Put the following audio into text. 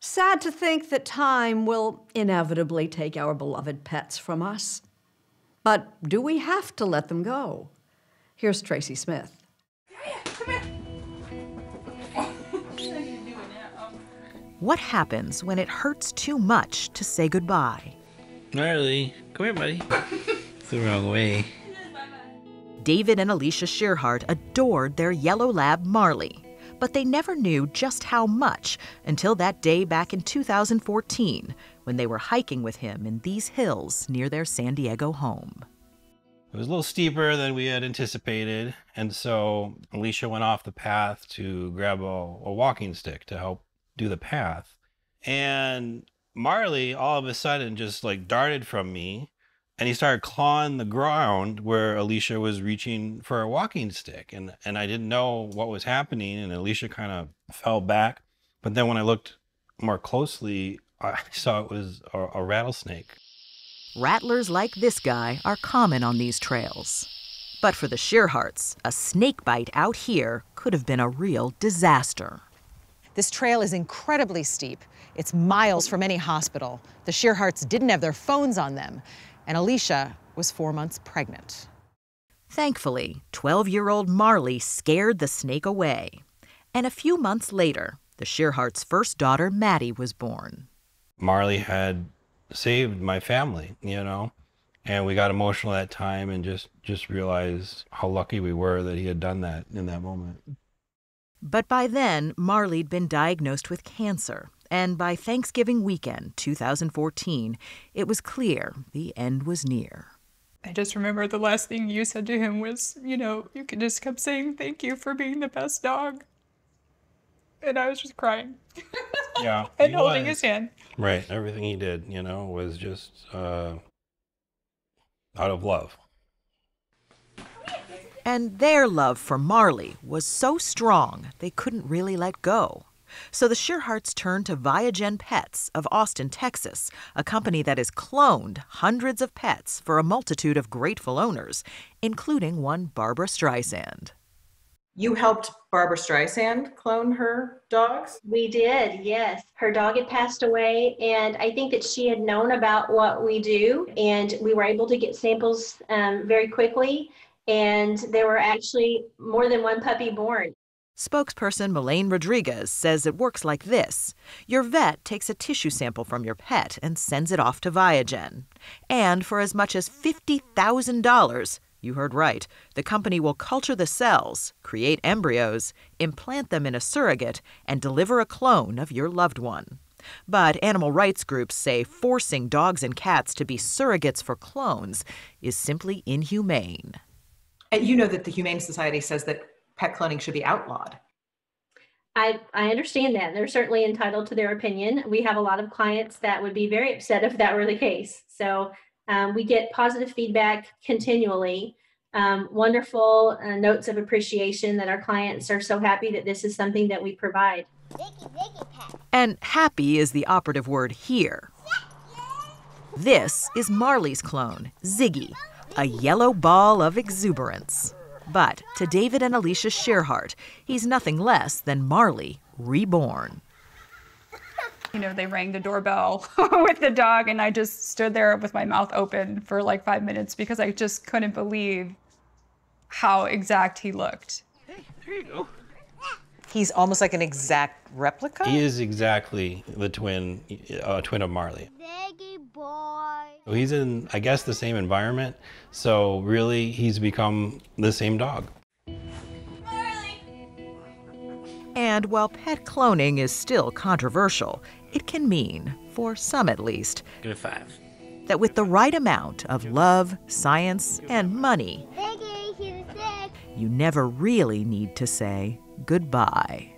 Sad to think that time will inevitably take our beloved pets from us. But do we have to let them go? Here's Tracy Smith. Come here. What happens when it hurts too much to say goodbye? Marley, come here, buddy. It's the wrong way. David and Alicia Tschirhart adored their yellow lab Marley, but they never knew just how much until that day back in 2014 when they were hiking with him in these hills near their San Diego home. It was a little steeper than we had anticipated, and so Alicia went off the path to grab a walking stick to help do the path. And Marley all of a sudden just like darted from me, and he started clawing the ground where Alicia was reaching for a walking stick. And I didn't know what was happening, and Alicia kind of fell back. But then when I looked more closely, I saw it was a rattlesnake. Rattlers like this guy are common on these trails. But for the Tschirharts, a snake bite out here could have been a real disaster. This trail is incredibly steep. It's miles from any hospital. The Tschirharts didn't have their phones on them, and Alicia was 4 months pregnant. Thankfully, 12-year-old Marley scared the snake away. And a few months later, the Tschirharts' first daughter, Maddie, was born. Marley had saved my family, and we got emotional that time and just realized how lucky we were that he had done that in that moment. But by then, Marley'd been diagnosed with cancer, and by Thanksgiving weekend 2014, it was clear the end was near. I just remember the last thing you said to him was, you just kept saying thank you for being the best dog. And I was just crying. Yeah. And holding his hand. Right. Everything he did, was just out of love. And their love for Marley was so strong they couldn't really let go. So the Tschirharts turned to ViaGen Pets of Austin, Texas, a company that has cloned hundreds of pets for a multitude of grateful owners, including one Barbra Streisand. You helped Barbra Streisand clone her dogs? We did, yes. Her dog had passed away, and I think that she had known about what we do, and we were able to get samples very quickly, and there were actually more than one puppy born. Spokesperson Melaine Rodriguez says it works like this. Your vet takes a tissue sample from your pet and sends it off to ViaGen. And for as much as $50,000, you heard right, the company will culture the cells, create embryos, implant them in a surrogate, and deliver a clone of your loved one. But animal rights groups say forcing dogs and cats to be surrogates for clones is simply inhumane. And you know that the Humane Society says that pet cloning should be outlawed. I understand that. They're certainly entitled to their opinion. We have a lot of clients that would be very upset if that were the case. So we get positive feedback continually, wonderful notes of appreciation that our clients are so happy that this is something that we provide. And happy is the operative word here. This is Marley's clone, Ziggy, a yellow ball of exuberance. But to David and Alicia Tschirhart, he's nothing less than Marley reborn. They rang the doorbell with the dog, and I just stood there with my mouth open for like 5 minutes because I just couldn't believe how exact he looked. Hey, there you go. He's almost like an exact replica? He is exactly the twin of Marley. So he's in, I guess, the same environment. So really, he's become the same dog. Marley! And while pet cloning is still controversial, it can mean, for some at least, Give it 5. that with the right amount of love, science, and money, you never really need to say goodbye.